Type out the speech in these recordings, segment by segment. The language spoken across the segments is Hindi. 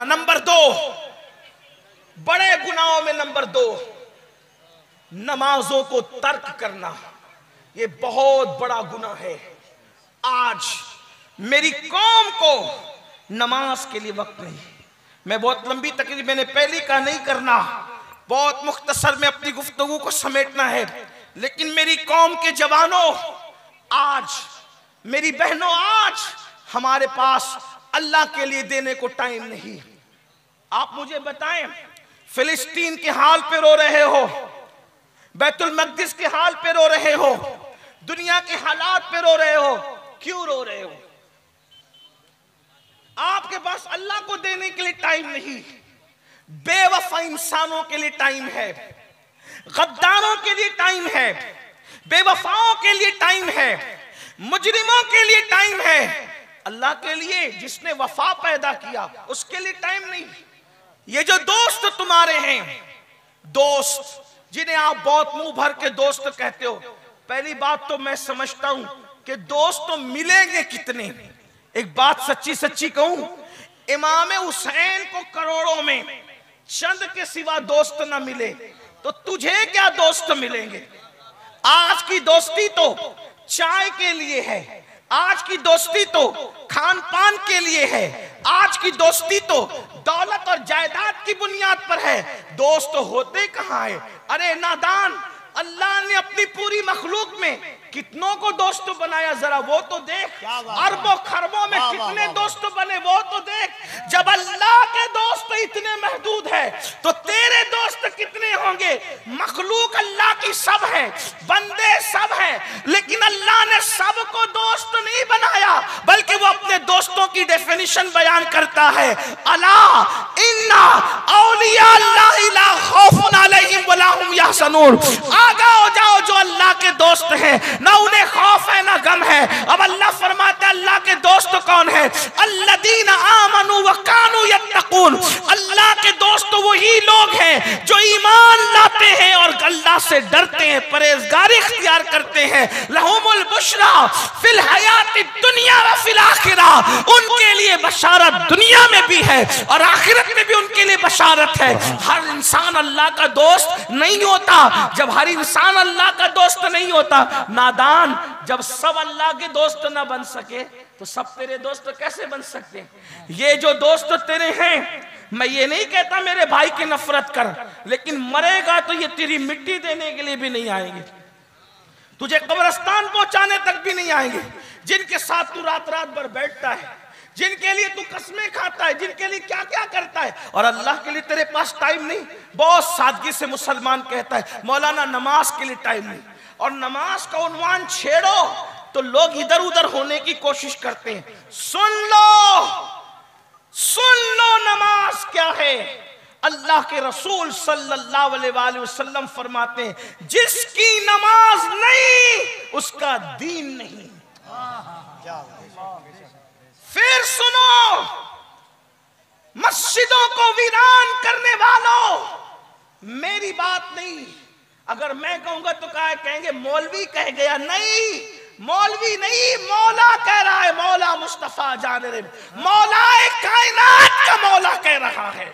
नंबर 2, बड़े गुनाहों में नंबर 2, नमाजों को तर्क करना। ये बहुत बड़ा गुनाह है। आज मेरी कौम को नमाज के लिए वक्त नहीं। मैं बहुत लंबी तकरीर मैंने पहली का नहीं करना, बहुत मुख्तसर में अपनी गुफ्तगू को समेटना है। लेकिन मेरी कौम के जवानों, आज मेरी बहनों, आज हमारे पास अल्लाह के लिए देने को टाइम नहीं। आप मुझे बताएं, फिलिस्तीन के हाल पे रो रहे हो, बैतुल मक़दिस के हाल पे रो रहे हो, दुनिया के हालात पे रो रहे हो, क्यों रो रहे हो? आपके पास अल्लाह को देने के लिए टाइम नहीं, बेवफा इंसानों के लिए टाइम है, गद्दारों के लिए टाइम है, बेवफाओं के लिए टाइम है, मुजरिमों के लिए टाइम है। अल्लाह के लिए जिसने वफा पैदा किया उसके लिए टाइम नहीं। ये जो दोस्त तुम्हारे हैं, दोस्त जिन्हें आप बहुत मुंह भर के दोस्त कहते हो, पहली बात तो मैं समझता हूं कि दोस्त तो मिलेंगे कितने। एक बात सच्ची सच्ची कहूं, इमाम हुसैन को करोड़ों में चंद के सिवा दोस्त ना मिले तो तुझे क्या दोस्त मिलेंगे? आज की दोस्ती तो चाय के लिए है, आज की दोस्ती तो खान पान के लिए है, आज की दोस्ती तो दौलत और जायदाद की बुनियाद पर है। दोस्त होते कहां है? अरे नादान, अल्लाह ने अपनी पूरी मखलूक में कितनों को दोस्त बनाया, जरा वो तो देख। अरबों खरबों में कितने दोस्त बने, वो तो देख। जब अल्लाह के दोस्त इतने महदूद है तो तेरे दोस्त कितने होंगे? मखलूक अल्लाह की सब है, बंदे सब है, लेकिन अल्लाह ने सबको दोस्त नहीं बनाया, बल्कि वो अपने दोस्तों की डेफिनेशन बयान करता है। अला इन्ना औलिया अल्लाह ला खौफुन अलैहिम वला हुम यहज़नून। आगा हो जाओ, जो अल्लाह के दोस्त हैं ना उन्हें खौफ है ना गम है। अब अल्लाह फरमाता है अल्लाह के दोस्त कौन है? अल्लदीना आमनू व कानू यत्तकून। अल्लाह के दोस्त वही लोग हैं जो ईमान लाते हैं और अल्लाह से डरते हैं, परहेजगारी इख्तियार करते हैं। लहुमुल बुशरा फिल हयाति दुनिया व फिल आखिरा। उनके लिए बशारत दुनिया में भी है और आखिरत में भी उनके लिए बशारत है। हर इंसान अल्लाह का दोस्त नहीं होता। जब हर इंसान अल्लाह का दोस्त नहीं होता, नादान, जब सब अल्लाह के दोस्त ना बन सके तो सब तेरे दोस्त कैसे बन सकते हैं? ये जो दोस्त तेरे हैं, मैं ये नहीं कहता मेरे भाई की नफरत कर, लेकिन मरेगा तो ये तेरी मिट्टी देने के लिए भी नहीं आएंगे, तुझे कब्रिस्तान पहुंचाने तक भी नहीं आएंगे। जिनके साथ तू रात रात भर बैठता है, जिनके लिए तू कसमें खाता है, जिनके लिए क्या क्या करता है, और अल्लाह के लिए तेरे पास टाइम नहीं। बहुत सादगी से मुसलमान कहता है मौलाना नमाज के लिए टाइम नहीं, और नमाज का उन्वान छेड़ो तो लोग इधर उधर होने की कोशिश करते हैं। सुन लो नमाज क्या है। अल्लाह के रसूल सल्लल्लाहु अलैहि वसल्लम फरमाते हैं, जिसकी नमाज नहीं उसका दीन नहीं। फिर सुनो, मस्जिदों को वीरान करने वालों, मेरी बात नहीं। अगर मैं कहूंगा तो कहेंगे मौलवी कह गया। नहीं, मौलवी नहीं, मौला कह रहा है। मौला मुस्तफा जाने, मौलाए कायनात का मौला कह रहा है,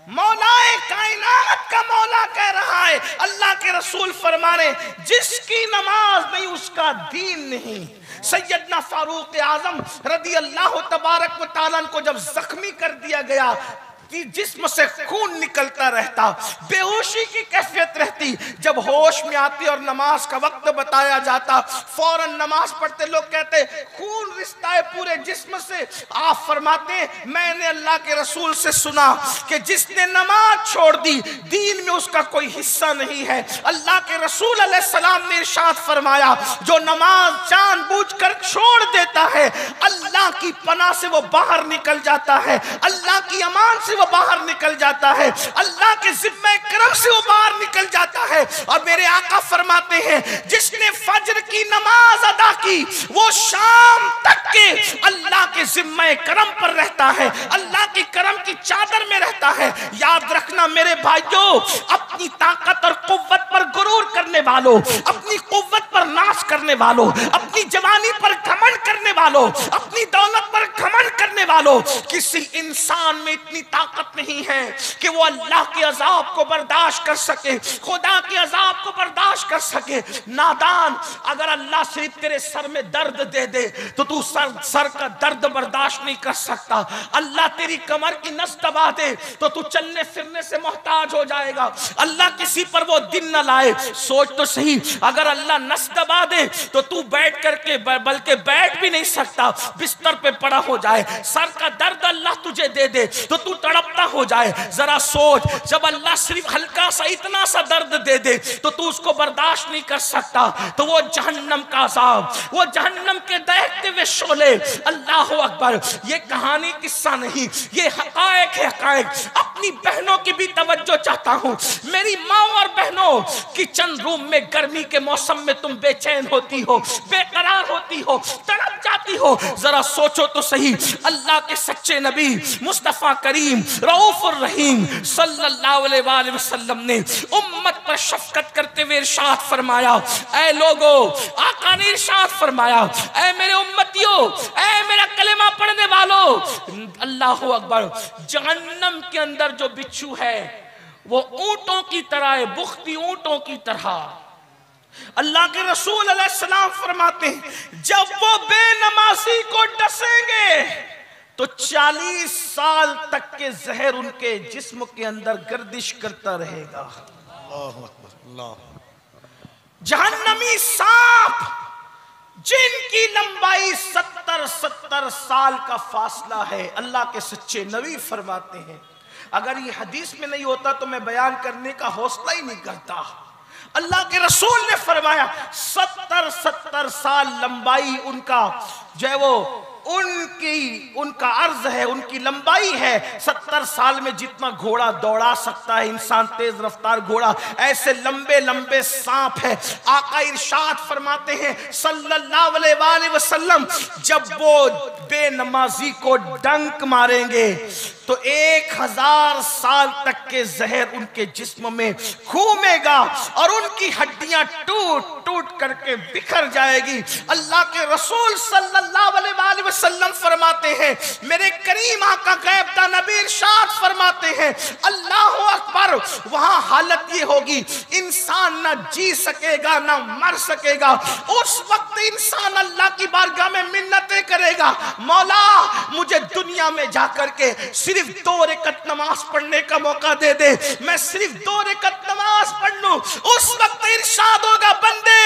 मौलाए कायनात का मौला कह रहा है। अल्लाह के रसूल फरमा रहे, जिसकी नमाज नहीं उसका दीन नहीं। सैयदना फारूक आजम रदी अल्लाह तबारक व तआला को जब जख्मी कर दिया गया, जिस्म से खून निकलता रहता, बेहोशी की कैफियत रहती, जब होश में आती और नमाज का वक्त बताया जाता, फौरन नमाज पढ़ते लोग कहते खून रिश्ता है पूरे जिस्म से। आप फरमाते, मैंने अल्लाह के रसूल से सुना कि जिसने नमाज छोड़ दी दीन में उसका कोई हिस्सा नहीं है। अल्लाह के रसूल अलैहिस्सलाम ने इरशाद फरमाया, जो नमाज जानबूझकर छोड़ देता है अल्लाह की पनाह से वो बाहर निकल जाता है, अल्लाह की अमान से बाहर निकल जाता है, अल्लाह के जिम्मे करम से वो बाहर निकल जाता है। और मेरे आका फरमाते हैं, जिसने फज्र की नमाज अदा की वो शाम तक के अल्लाह के जिम्मे करम पर रहता है, अल्लाह की करम की चादर में रहता है। याद रखना मेरे भाइयों, अपनी ताकत और कुव्वत पर गुरूर करने वालों, अपनी कुव्वत पर नाश करने वालों, अपनी जवानी पर घमंड करने वालों, अपनी दौलत पर घमंड करने वालों, किसी इंसान में इतनी ताकत नहीं है कि वो अल्लाह के अजाब को बर्दाश्त कर सके, खुदा के अजाब को बर्दाश्त कर सके। नादान, अगर अल्लाह सिर्फ तेरे सर में दर्द दे दे तो तू सर का दर्द बर्दाश्त नहीं कर सकता। अल्लाह तेरी कमर की नस दबा दे तो तू चलने फिरने से मोहताज हो जाएगा। अल्लाह किसी पर वो दिन न लाए, सोच तो सही, अगर अल्लाह नस दबा दे तो तू बैठ करके बल्कि बैठ भी नहीं सकता, बिस्तर पे पड़ा हो जाए। सर का दर्द अल्लाह तुझे दे दे तो तू तड़पता हो जाए। जरा सोच, जब अल्लाह सिर्फ हल्का सा इतना सा दर्द दे दे तो तू उसको बर्दाश्त नहीं कर सकता। तो वो जहन्नम का अजाब, वो जहन्नम के दहकते हुए शोले, अल्लाह अकबर। ये कहानी किस्सा नहीं, ये हकायक है, हकायक। अपनी बहनों की भी तवज्जो चाहता हूं। मेरी माँ और बहनों, किचन रूम में गर्मी के मौसम में तुम बेचैन होती हो, बेकरार होती हो, तड़प जाती हो। जरा सोचो तो सही, अल्लाह के सच्चे नबी मुस्तफा करीम रऊफुर रहीम सल्लल्लाहु अलैहि वसल्लम ने उम्मत पर शफकत करते हुए इरशाद फरमाया, ऐ लोगो, आका ने इरशाद फरमाया, ऐ मेरे उम्मतियों, ऐ मेरा कलेमा पढ़ने वालों, अल्लाहु अकबर, जहन्नम के अंदर जो बिच्छू है वो ऊंटों की तरह है, बुख्ती ऊंटों की तरह। अल्लाह के रसूल अलैहिस्सलाम फरमाते हैं, जब वो बेनमाजी को डसेंगे तो 40 साल तक के जहर उनके जिस्म के अंदर गर्दिश करता रहेगा। जहन्नमी सांप जिनकी लंबाई 70 साल का फासला है, अल्लाह के सच्चे नबी फरमाते हैं, अगर ये हदीस में नहीं होता तो मैं बयान करने का हौसला ही नहीं करता। अल्लाह के रसूल ने फरमाया 70 साल लंबाई उनका जो है वो उनका अर्ज है, उनकी लंबाई है। 70 साल में जितना घोड़ा दौड़ा सकता है इंसान, तेज रफ्तार घोड़ा, ऐसे लंबे लंबे सांप है। आका इरशाद फरमाते हैं सल्लल्लाहु अलैहि वसल्लम, जब वो बेनमाजी को डंक मारेंगे तो 1000 साल तक के जहर उनके जिस्म में घूमेगा और उनकी हड्डियां टूट टूट करके बिखर जाएगी। अल्लाह के रसूल सल्लल्लाहु अलैहि वसल्लम फरमाते हैं, मेरे करीम आका गैबदा नबी इरशाद फरमाते हैं, अल्लाह अकबर, वहां हालत ये होगी इंसान ना जी सकेगा ना मर सकेगा। उस वक्त इंसान अल्लाह की बारगाह में मिन्नतें करेगा, मौला मुझे दुनिया में जाकर के सिर्फ 2 रकात नमाज पढ़ने का मौका दे दे, मैं सिर्फ 2 रकात नमाज पढ़ लूं। उस वक्त इरशाद होगा, बंदे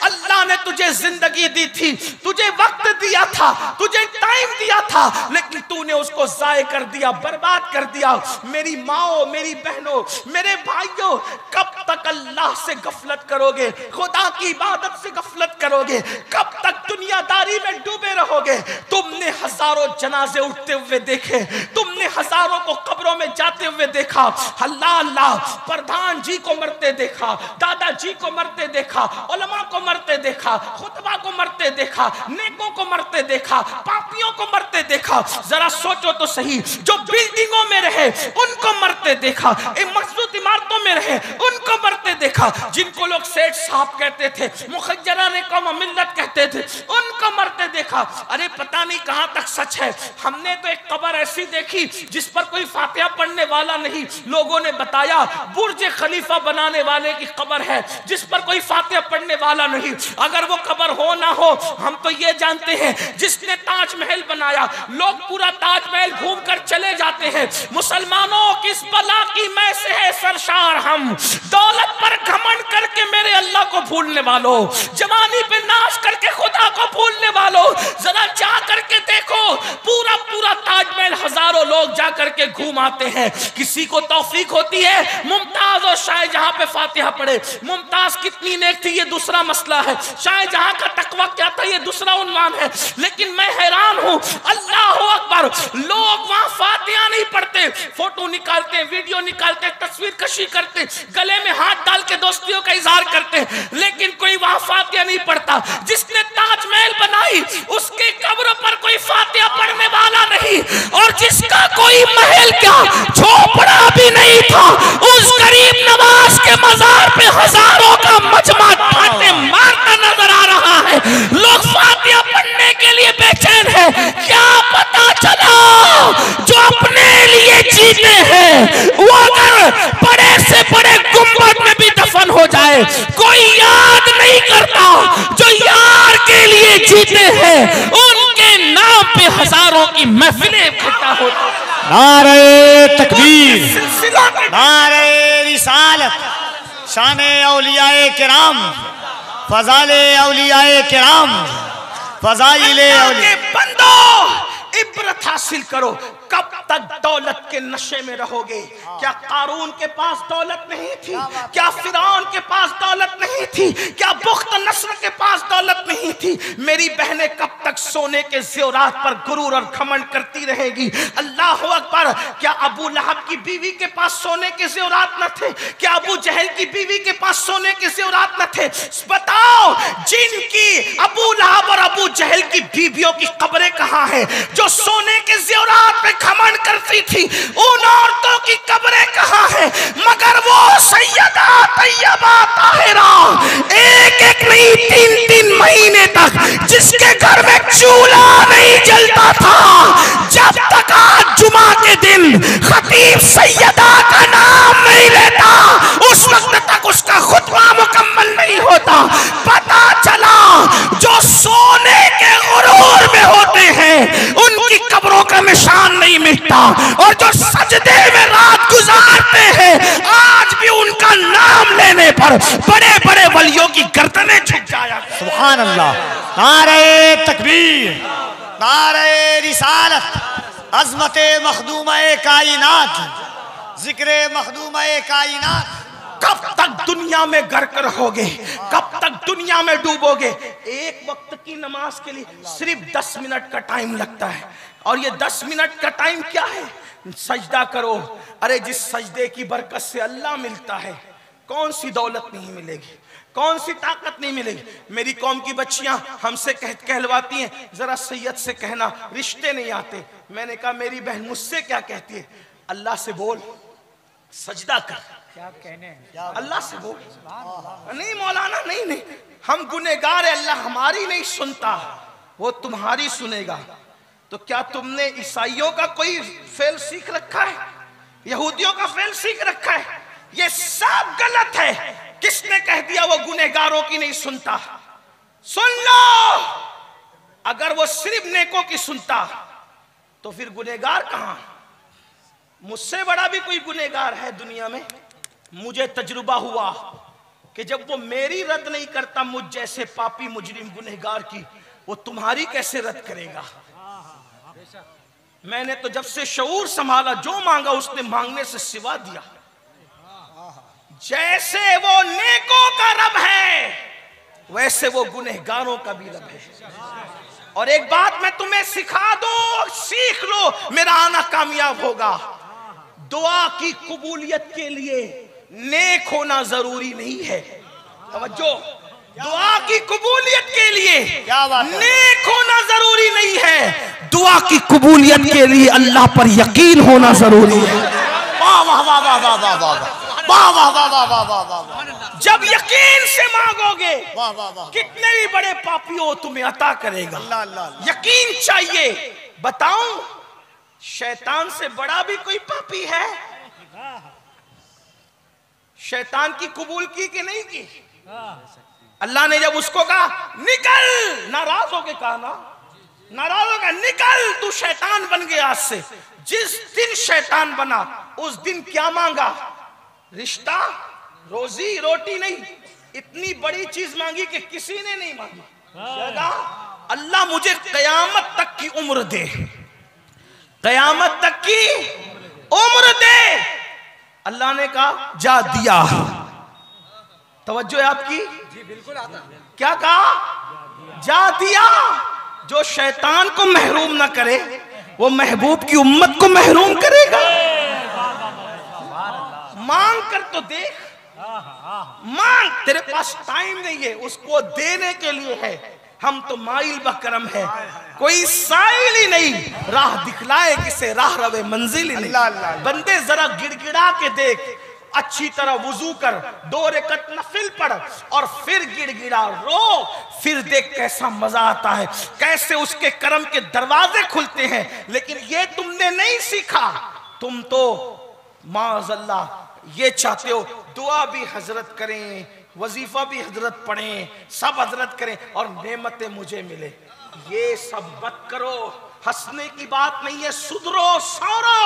अल्लाह ने तुझे जिंदगी दी थी, तुझे वक्त दिया था, तुझे टाइम दिया था, लेकिन तूने उसको जाये कर दिया, बर्बाद कर दिया। मेरी माओ, मेरी बहनों, मेरे भाइयों, कब तक अल्लाह से गफलत करोगे, खुदा की इबादत से गफलत करोगे, कब तक दुनियादारी में डूबे रहोगे। तुमने हजारों जनाजे उठते हुए देखे, तुमने हजारों को कब्रों में जाते हुए देखा, अल्लाह अल्लाह, प्रधान जी को मरते देखा, दादाजी को मरते देखा, उलमा को मरते देखा, खुतबा को मरते देखा, नेकों को मरते देखा, पापियों को मरते देखा। जरा सोचो तो सही, जो बिल्डिंगों में रहे उनको मरते देखा, मजबूत इमारतों में रहे उनको मरते देखा, जिनको लोग सेठ साहब कहते थे, मुखज्जराने कौम मिल्लत कहते थे, उनको मरते देखा। अरे पता नहीं कहां तक सच है। हमने तो एक कब्र ऐसी देखी जिस पर कोई फातिहा पढ़ने वाला नहीं, लोगों ने बताया बुर्ज खलीफा बनाने वाले की कब्र है जिस पर कोई फातिहा पढ़ने वाला नहीं। अगर वो कब्र हो ना हो, हम तो ये जानते हैं जिसने ताजमहल बनाया, लोग पूरा ताजमहल घूम कर चले जाते हैं। मुसलमानों, किस बला की मैं से है सरशार हम, दौलत पर घमंड करके मेरे अल्लाह को भूलने वालों, जवानी पे नाश करके खुदा को भूलने वालों, जरा जा करके देखो, पूरा पूरा ताजमहल हजारों लोग जा करके घूम आते हैं। किसी को तौफीक होती है मुमताज और शाहजहां पे फातिहा पढ़े। मुमताज कितनी नेक थी ये दूसरा मसला है, शाहजहां का तकवा क्या था ये दूसरा उन्वान है। लेकिन मैं हैरान हूं, अल्लाह अकबर, लोग वहां फातिहा नहीं पढ़ते, फोटो निकालते, वीडियो निकालते, तस्वीर कशी करते, गले में हाथ डाल के दोस्तियों का इजहार करते, लेकिन कोई वहां फातिहा नहीं पढ़ता। जिसने ताजमहल बनाई उसके कब्र पर कोई फातिहा पढ़ने वाला नहीं, और जिसका कोई महल क्या झोपड़ा भी नहीं था, उस गरीब नवाज के मजार पे हजारों का मजमा ठाटे मारता नजर आ रहा है। लोग फातिहा पढ़ने के लिए बेचैन है, क्या पता चला नारे तकबीर, सिलसिला नारे रिसालत, शाने औलियाए किराम, फजाले औलियाए किराम, फजाइले औलिया के बंदो इब्रत हासिल करो। कब तक दौलत के नशे में रहोगे? क्या कारून के पास दौलत नहीं थी? क्या फिरौन के पास दौलत नहीं थी? क्या बुख्त नस्र के पास दौलत नहीं थी? मेरी बहनें कब तक सोने के ज़ेवरात पर गुरूर और घमंड करती रहेगी? अल्लाह अकबर। क्या अबू लहब की बीवी के पास सोने के ज़ेवरात न थे? क्या अबू जहल की बीवी के पास सोने के ज़ेवरात न थे? बताओ, जिनकी अबू लहब और अबू जहल की बीवियों की कब्रें कहाँ हैं? जो सोने के ज़ेवरात पे घमंड करती थी, उन औरतों की कब्रें कहाँ हैं? मगर वो सैयदा तैयबा ताहिरा एक एक नहीं 3-3 महीने तक जिसके घर में चूल्हा नहीं जलता था, जब तक आज जुमा के दिन खतीब सैयदा का नाम नहीं लेता, उस वक्त तक उसका खुतबा मुकम्मल नहीं होता। पता चला जो सोने के गुरूर में होते हैं उनकी कब्रों का निशान नहीं मिटता, और जो सजदे में रात गुजारते हैं आज भी उनका नाम लेने पर बड़े बड़े वलियों की गर्दनें झुक जाया। सुभान अल्लाह। नारे तकबीर, नारे रिसालत, अज़मते मखदूमे कायनात, जिक्रे मखदूमे कायनात। कब तक दुनिया में गर्क रहोगे? कब तक दुनिया में डूबोगे? एक वक्त की नमाज के लिए सिर्फ 10 मिनट का टाइम लगता है, और ये 10 मिनट का टाइम क्या है? सजदा करो। अरे जिस सजदे की बरकत से अल्लाह मिलता है, कौन सी दौलत नहीं मिलेगी, कौन सी ताकत नहीं मिलेगी। मेरी कौम की बच्चियां हमसे कहलवाती हैं, जरा सैयद से कहना रिश्ते नहीं आते। मैंने कहा मेरी बहन मुझसे क्या कहती है? अल्लाह से बोल, सजदा कर, क्या कहने अल्लाह से बोल। नहीं मौलाना, नहीं नहीं, हम गुनहगार है, अल्लाह हमारी नहीं सुनता, वो तुम्हारी सुनेगा। तो क्या तुमने ईसाइयों का कोई फेल सीख रखा है? यहूदियों का फेल सीख रखा है? ये सब गलत है। किसने कह दिया वो गुनहगारों की नहीं सुनता? सुन लो, अगर वो सिर्फ नेकों की सुनता तो फिर गुनहगार कहां? मुझसे बड़ा भी कोई गुनहगार है दुनिया में? मुझे तजुर्बा हुआ कि जब वो मेरी रद्द नहीं करता मुझ जैसे पापी मुजरिम गुनहगार की, वो तुम्हारी कैसे रद्द करेगा? मैंने तो जब से शऊर संभाला, जो मांगा उसने मांगने से सिवा दिया। जैसे वो नेकों का रब है वैसे वो गुनहगारों का भी रब है। और एक बात मैं तुम्हें सिखा दो, सीख लो, मेरा आना कामयाब होगा। दुआ की कबूलियत के लिए नेक होना जरूरी नहीं है। तवज्जो, दुआ की कबूलियत के लिए नेक होना जरूरी नहीं है, दुआ की कबूलियत के लिए अल्लाह पर यकीन होना जरूरी है। वाह वाह वाह वाह वाह वाह वाह वाह वाह वाह वाह वाह वाह वाह वाह। जब यकीन से मांगोगे, वाह वाह वाह, कितने भी बड़े पापी हो तुम्हें अता करेगा। अल्लाह अल्लाह। यकीन चाहिए। बताऊं, शैतान से बड़ा भी कोई पापी है? शैतान की कबूल की कि नहीं की? अल्लाह ने जब उसको कहा निकल, नाराज होके कहा ना, नाराज होकर निकल, तू शैतान बन गया आज से। जिस दिन शैतान बना उस दिन क्या मांगा? रिश्ता, रोजी रोटी नहीं, इतनी बड़ी चीज मांगी कि किसी ने नहीं मांगी। अल्लाह मुझे कयामत तक की उम्र दे, कयामत तक की उम्र दे। अल्लाह ने कहा जा दिया। तवज्जो है आपकी? जी बिल्कुल आता। क्या कहा? जा दिया। जो शैतान को महरूम ना करे वो महबूब की उम्मत को महरूम करेगा। मांग कर तो देख, मांग, तेरे पास टाइम नहीं है, उसको देने के लिए है। हम तो माइल बकरम है, कोई साइल ही नहीं, राह दिखलाए किसे राह रवे मंजिल ही नहीं। बंदे जरा गिड़गिड़ा के देख, अच्छी तरह वुजू कर, 2 रकत नफिल पढ़ और फिर गिड़गिड़ा रो, फिर देख कैसा मजा आता है, कैसे उसके करम के दरवाजे खुलते हैं। लेकिन ये तुमने नहीं सीखा। तुम तो माज़अल्लाह ये चाहते हो दुआ भी हजरत करें, वजीफा भी हजरत पढ़ें, सब हजरत करें और नेमतें मुझे मिले। ये सब मत करो। हंसने की बात नहीं है, सुधरो सवरो।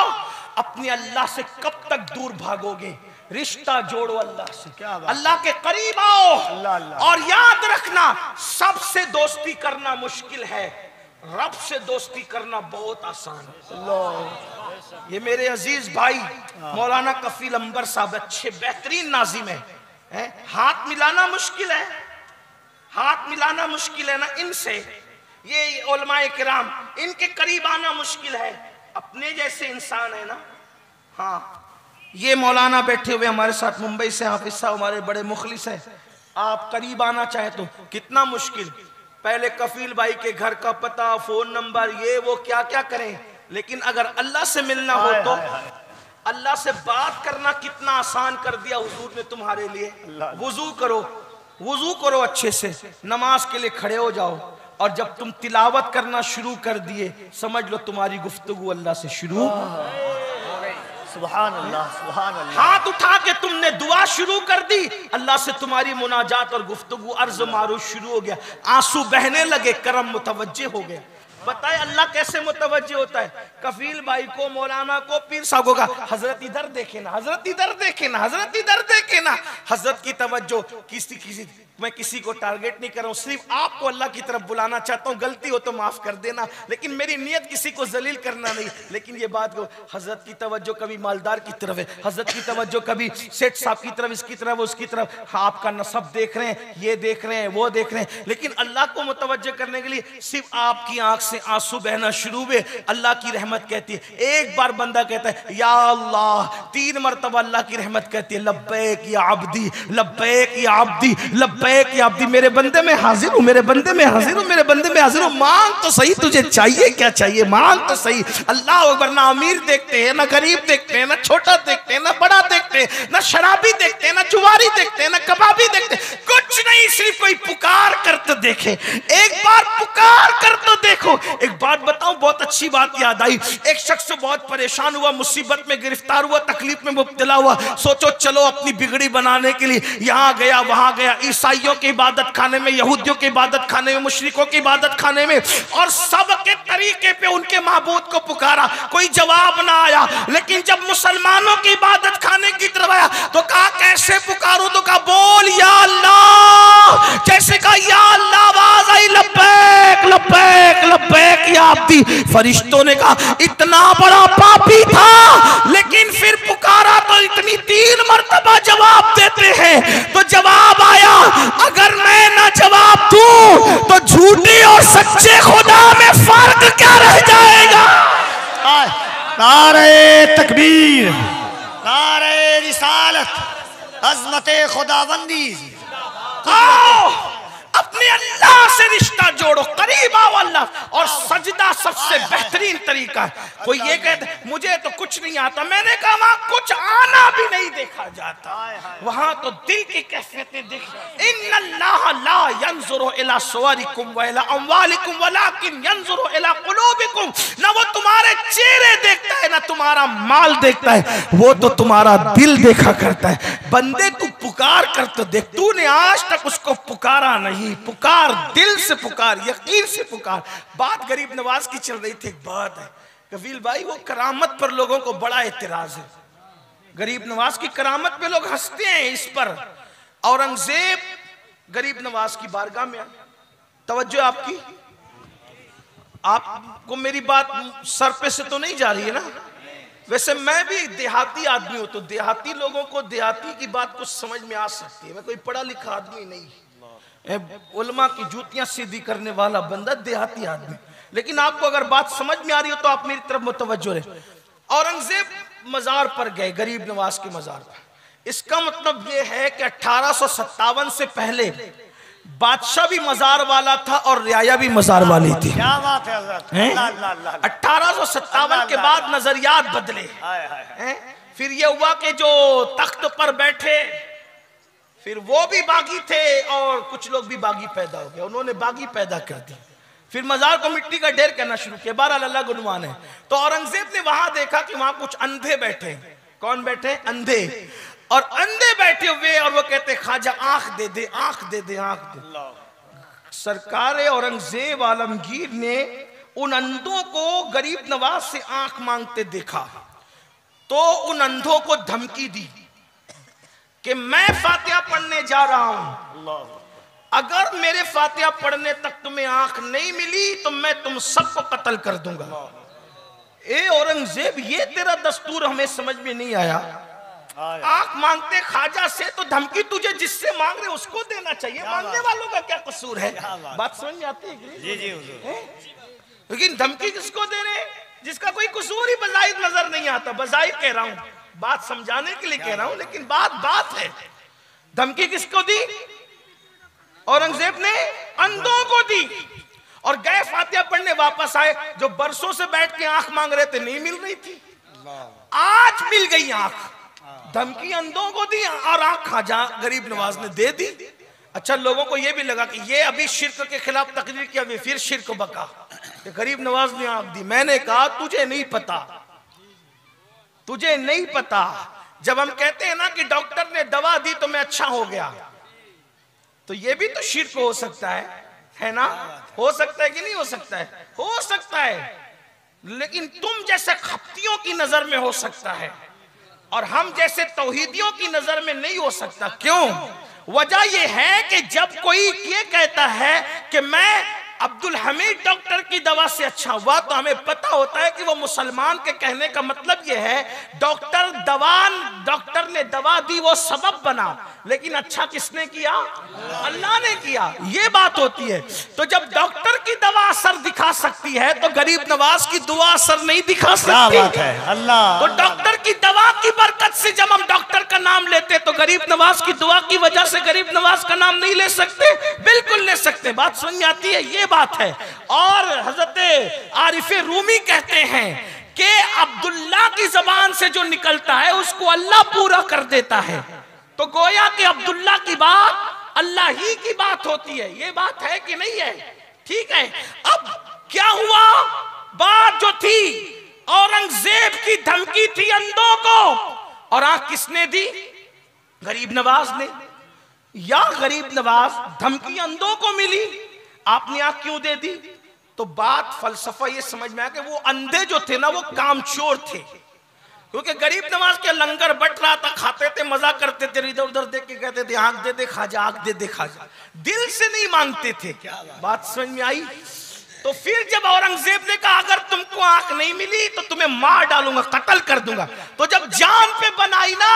अपने अल्लाह से कब तक दूर भागोगे? रिश्ता जोड़ो अल्लाह से, अल्लाह के करीब आओ। और याद रखना, सबसे दोस्ती करना मुश्किल है, रब से दोस्ती करना बहुत आसान है। ये मेरे अजीज भाई मौलाना कफील अंबर साहब अच्छे बेहतरीन नाजिम है। हाथ मिलाना मुश्किल है, हाथ मिलाना मुश्किल है ना इनसे, ये उलमाए किराम, इनके करीब आना मुश्किल है। अपने जैसे इंसान है ना। हाँ, ये मौलाना बैठे हुए हमारे साथ मुंबई से, हाफिज साहब हमारे बड़े मुखलिस है। आप करीब आना चाहे तो कितना मुश्किल, पहले कफील भाई के घर का पता, फोन नंबर, ये वो क्या क्या करें। लेकिन अगर अल्लाह से मिलना हो तो अल्लाह से बात करना कितना आसान कर दिया हुजूर ने तुम्हारे लिए। वुजू करो, वुजू करो अच्छे से, नमाज के लिए खड़े हो जाओ, और जब तुम तिलावत करना शुरू कर दिए, समझ लो तुम्हारी गुफ्तगू अल्लाह से शुरू। सुभान अल्लाह, सुभान अल्लाह। हाथ उठा के तुमने दुआ शुरू कर दी, अल्लाह से तुम्हारी मुनाजात और गुफ्तगू अर्ज मारूफ शुरू हो गया, आंसू बहने लगे, करम मुतवज्जे हो गया। बताए अल्लाह कैसे मुतवज्जे होता है? कफील भाई को, मौलाना को, पीर साहब का, हजरत इधर देखे ना, हजरत इधर देखे ना, हजरत इधर देखे ना। हजरत की तवज्जो किसी मैं किसी को टारगेट नहीं कर रहा हूँ, सिर्फ आपको अल्लाह की तरफ बुलाना चाहता हूँ। गलती हो तो माफ कर देना, लेकिन मेरी नियत किसी को जलील करना नहीं। लेकिन ये बात को, हजरत की तवज्जो कभी मालदार की तरफ है, हजरत की तवज्जो कभी सेठ साहब की तरफ, इसकी तरफ, उसकी तरफ। हाँ, आपका नसब देख रहे हैं, ये देख रहे हैं, वो देख रहे हैं, लेकिन अल्लाह को मुतवज्जो करने के लिए सिर्फ आपकी आंख से आंसू बहना शुरू हुए, अल्लाह की रहमत कहती है। एक बार बंदा कहता है या अल्लाह, 3 मरतबा अल्लाह की रहमत कहती है, लब्बैक या अब्दी, लब्बैक या अब्दी, लब्बैक या अब्दी। मेरे बंदे में हाजिर हूँ, मेरे बंदे में हाजिर हूँ, मेरे बंदे में हाजिर हूँ। मांग तो सही, तुझे चाहिए क्या चाहिए, मांग तो सही। अल्लाह अकबर। ना अमीर देखते हैं, ना गरीब देखते हैं, ना छोटा देखते हैं, ना बड़ा देखते हैं, ना शराबी देखते हैं, ना जुआरी देखते हैं, ना कबाबी देखते हैं, कुछ नहीं, सिर्फ कोई पुकार कर तो देखे, एक बार पुकार कर तो देखो। एक बात बताऊं, बहुत अच्छी बात याद आई। एक शख्स बहुत परेशान हुआ, मुसीबत में गिरफ्तार हुआ, तकलीफ में मुब्तला हुआ। सोचो चलो अपनी बिगड़ी बनाने के लिए यहाँ गया वहां गया, ईसाइयों के इबादत खाने में, यहूदियों के इबादत खाने में, मुशरिकों की इबादत खाने में, और सबके तरीके पे उनके माबूद को पुकारा, कोई जवाब ना आया। लेकिन जब मुसलमानों की इबादत खाने की तरफ आया तो कहा कैसे पुकारूं, तो कहा बोल या अल्लाह। जैसे कहा या अल्लाह, आवाज आई लब्बैक लब्बैक लब्बैक या अब्दी। फरिश्तों ने कहा इतना बड़ा पापी था, लेकिन फिर पुकारा तो इतनी 3 मरतबा जवाब देते हैं। तो जवाब आया, अगर मैं ना जवाब दूं तो झूठे और सच्चे खुदा में फर्क क्या रह जाएगा। नारे तकबीर, नारे रिसालत, अज़मते खुदाबंदी। आओ अपने अल्लाह से रिश्ता जोड़ो, करीब आओ अल्लाह। और सजदा सबसे बेहतरीन तरीका है। कोई ये कहते मुझे तो कुछ नहीं आता, मैंने कहा वहां कुछ आना भी नहीं देखा जाता, वहां तो दिल की कैफियतें देख। इन्नल्लाह ला यंजुरु इला सुवरिकुम व इला अमवालिकुम वलाकिन यंजुरु इला कुलूबिकुम। ना वो तुम्हारे चेहरे देखता है, ना तुम्हारा माल देखता है, वो तो तुम्हारा दिल देखा करता है। बंदे तू पुकार कर तो देख, तूने आज तक उसको पुकारा नहीं। पुकार, दिल से पुकार, यकीन से पुकार। बात गरीब नवाज की चल रही थी। एक बात है कफील भाई, वो करामत पर लोगों को बड़ा एतराज है। गरीब नवाज की करामत पे लोग हंसते हैं। इस पर औरंगजेब गरीब नवाज की बारगाह में, तवज्जो आपकी, आपको मेरी बात सर पे से तो नहीं जा रही है ना? वैसे मैं भी देहाती आदमी हूं, तो देहाती लोगों को देहाती की बात कुछ समझ में आ सकती है। मैं कोई पढ़ा लिखा आदमी नहीं, उलमा की जूतियां सीधी करने वाला बंदा, देहाती आदमी। लेकिन आपको अगर बात समझ में आ रही हो तो आप मेरी तरफ मुतवज्जो रहे। औरंगजेब मजार पर गए, गरीब नवाज के मजार पर। इसका मतलब यह है कि 1857 से पहले बादशाह भी मजार वाला था और रियाया भी मजार वाली थी। क्या बात है हज़रत। 1857 के बाद नजरियात बदले। फिर यह हुआ कि जो तख्त पर बैठे फिर वो भी बागी थे और कुछ लोग भी बागी पैदा हो गए, उन्होंने बागी पैदा कर दी। फिर मजार को मिट्टी का ढेर करना शुरू किया। बहरहाल अल्लाह गुनवान है। तो औरंगजेब ने वहां देखा कि वहां कुछ अंधे बैठे। कौन बैठे? अंधे। और अंधे बैठे हुए और वो कहते ख्वाजा आंख दे दे, आंख दे दे, आंख दे। सरकार औरंगजेब आलमगीर ने उन अंधों को गरीब नवाज से आंख मांगते देखा तो उन अंधों को धमकी दी कि मैं फातिहा पढ़ने जा रहा हूं, अगर मेरे फातिहा पढ़ने तक तुम्हें आंख नहीं मिली तो मैं तुम सबको कत्ल कर दूंगा। ए औरंगजेब, ये तेरा दस्तूर हमें समझ में नहीं आया। आंख मांगते ख्वाजा से तो धमकी तुझे जिससे मांग रहे उसको देना चाहिए, मांगने वालों का क्या कसूर है? बात समझ में आती है? जी जी हुजूर। लेकिन धमकी किसको दे रहे जिसका कोई कसूर ही बजाहिर नजर नहीं आता। बजाहिर कह रहा हूं, बात समझाने के लिए कह रहा हूं, लेकिन बात है। धमकी किसको दी? औरंगजेब ने अंधों को दी और गए फातिहा पढ़ने, वापस आए। जो बरसों से बैठ के आंख मांग रहे थे नहीं मिल रही थी, आज मिल गई आंख। धमकी अंधों को दी और आंख ख्वाजा गरीब नवाज ने दे दी। अच्छा, लोगों को यह भी लगा कि ये अभी शिर्क के खिलाफ तकरीर किया, वे फिर शिर्क बका कि गरीब नवाज ने आंख दी। मैंने कहा तुझे नहीं पता, तुझे नहीं पता। जब हम कहते हैं ना कि डॉक्टर ने दवा दी तो मैं अच्छा हो गया, तो ये भी तो शिर्क हो सकता है ना? हो सकता है कि नहीं हो सकता है? हो सकता है, लेकिन तुम जैसे खप्तियों की नजर में हो सकता है और हम जैसे तौहीदियों की नजर में नहीं हो सकता। क्यों? वजह यह है कि जब कोई ये कहता है कि मैं अब्दुल हमीद डॉक्टर की दवा से अच्छा हुआ, तो हमें पता होता है कि वो मुसलमान के कहने का मतलब यह है डॉक्टर ने दवा दी, वो सबब बना, लेकिन अच्छा किसने किया? अल्लाह ने किया। ये बात होती है। तो जब डॉक्टर की दवा असर दिखा सकती है तो गरीब नवाज की दुआ असर नहीं दिखा सकती। क्या बात है? अल्लाह। तो डॉक्टर की दवा की बरकत से जब हम डॉक्टर का नाम लेते तो गरीब नवाज की दुआ की वजह से गरीब नवाज का नाम नहीं ले सकते? बिल्कुल ले सकते। बात समझ में आती है? ये बात है। और हजरत आरिफ रूमी कहते हैं कि अब्दुल्ला की जबान से जो निकलता है उसको अल्लाह पूरा कर देता है। तो गोया कि अब्दुल्ला की बात अल्लाह ही की बात होती है। ये बात है कि नहीं है? ठीक है। अब क्या हुआ? बात जो थी, औरंगजेब की धमकी थी अंधों को, और आंख किसने दी? गरीब नवाज ने। या गरीब नवाज धमकी अंधों को मिली, आपने आंख क्यों दे दी? तो बात फलसफा ये समझ में आया कि वो अंधे जो थे ना वो कामचोर थे, क्योंकि गरीब नवाज के लंगर बट रहा था, खाते थे, मजा करते थे, इधर उधर देख के कहते थे आंख दे दे खाजा, आंख दे दे खाजा, दिल से नहीं मांगते थे। बात समझ में आई? तो फिर जब औरंगजेब ने कहा अगर तुमको आंख नहीं मिली तो तुम्हें मार डालूंगा, कत्ल कर दूंगा, तो जब जान पे बनाई ना,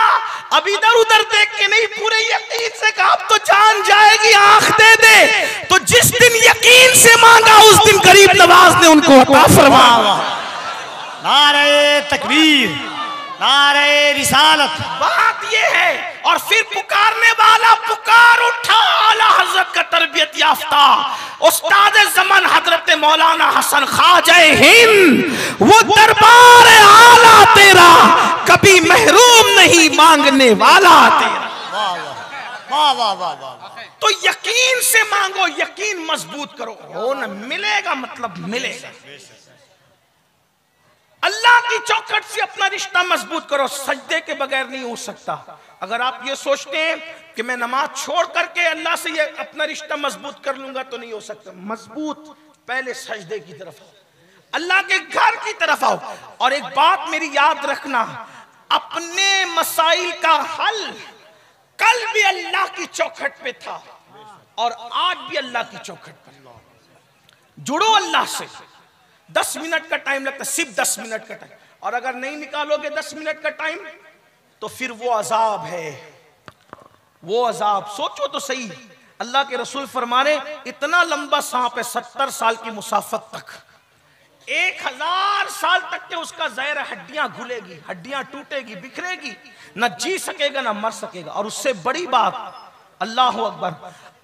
अब इधर उधर देख के नहीं, पूरे यकीन से कहा अब तो जान जाएगी, आंख दे दे। तो जिस दिन यकीन से मांगा उस दिन गरीब नवाज ने उनको अता फरमाया। नारे तकबीर, नारे रिसालत। बात ये है। और फिर पुकारने वाला पुकार उठा, आला हजरत का तरबियत याफ्ता उस्ताद ज़मान हजरत मौलाना हसन ख्वाजा हिंद, वो दरबार आला तेरा कभी महरूम नहीं मांगने वाला तेरा। वाह वाह वाह वाह। तो यकीन से मांगो, यकीन मजबूत करो, हो न मिलेगा मतलब मिलेगा। अल्लाह की चौखट से अपना रिश्ता मजबूत करो, सजदे के बगैर नहीं हो सकता। अगर आप ये सोचते हैं कि मैं नमाज छोड़ करके अल्लाह से ये अपना रिश्ता मजबूत कर लूंगा तो नहीं हो सकता। मजबूत पहले सजदे की तरफ आओ, अल्लाह के घर की तरफ आओ। और एक बात मेरी याद रखना, अपने मसाइल का हल कल भी अल्लाह की चौखट पे था और आज भी अल्लाह की चौखट पर। जुड़ो अल्लाह से। 10 मिनट का टाइम लगता है, सिर्फ 10 मिनट का टाइम, और अगर नहीं निकालोगे 10 मिनट का टाइम तो फिर वो अजाब है, वो अजाब। सोचो तो सही, अल्लाह के रसूल फरमाने इतना लंबा सांप है 70 साल की मुसाफत तक, 1000 साल तक के उसका ज़हर, हड्डियां घुलेगी, हड्डियां टूटेगी, बिखरेगी, न जी सकेगा न मर सकेगा। और उससे बड़ी बात, अल्लाह अकबर,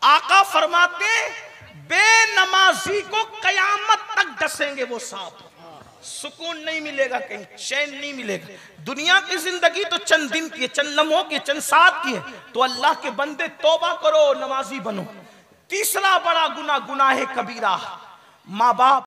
आका फरमाते बेनमाजी को कयामत तक डसेंगे वो सांप, सुकून नहीं मिलेगा, कहीं चैन नहीं मिलेगा। दुनिया की जिंदगी तो चंद दिन की है, चंद लम्हों की, चंद साथ की है। तो अल्लाह के बंदे तौबा करो, नमाजी बनो। तीसरा बड़ा गुनाह, गुनाह कबीरा, माँ बाप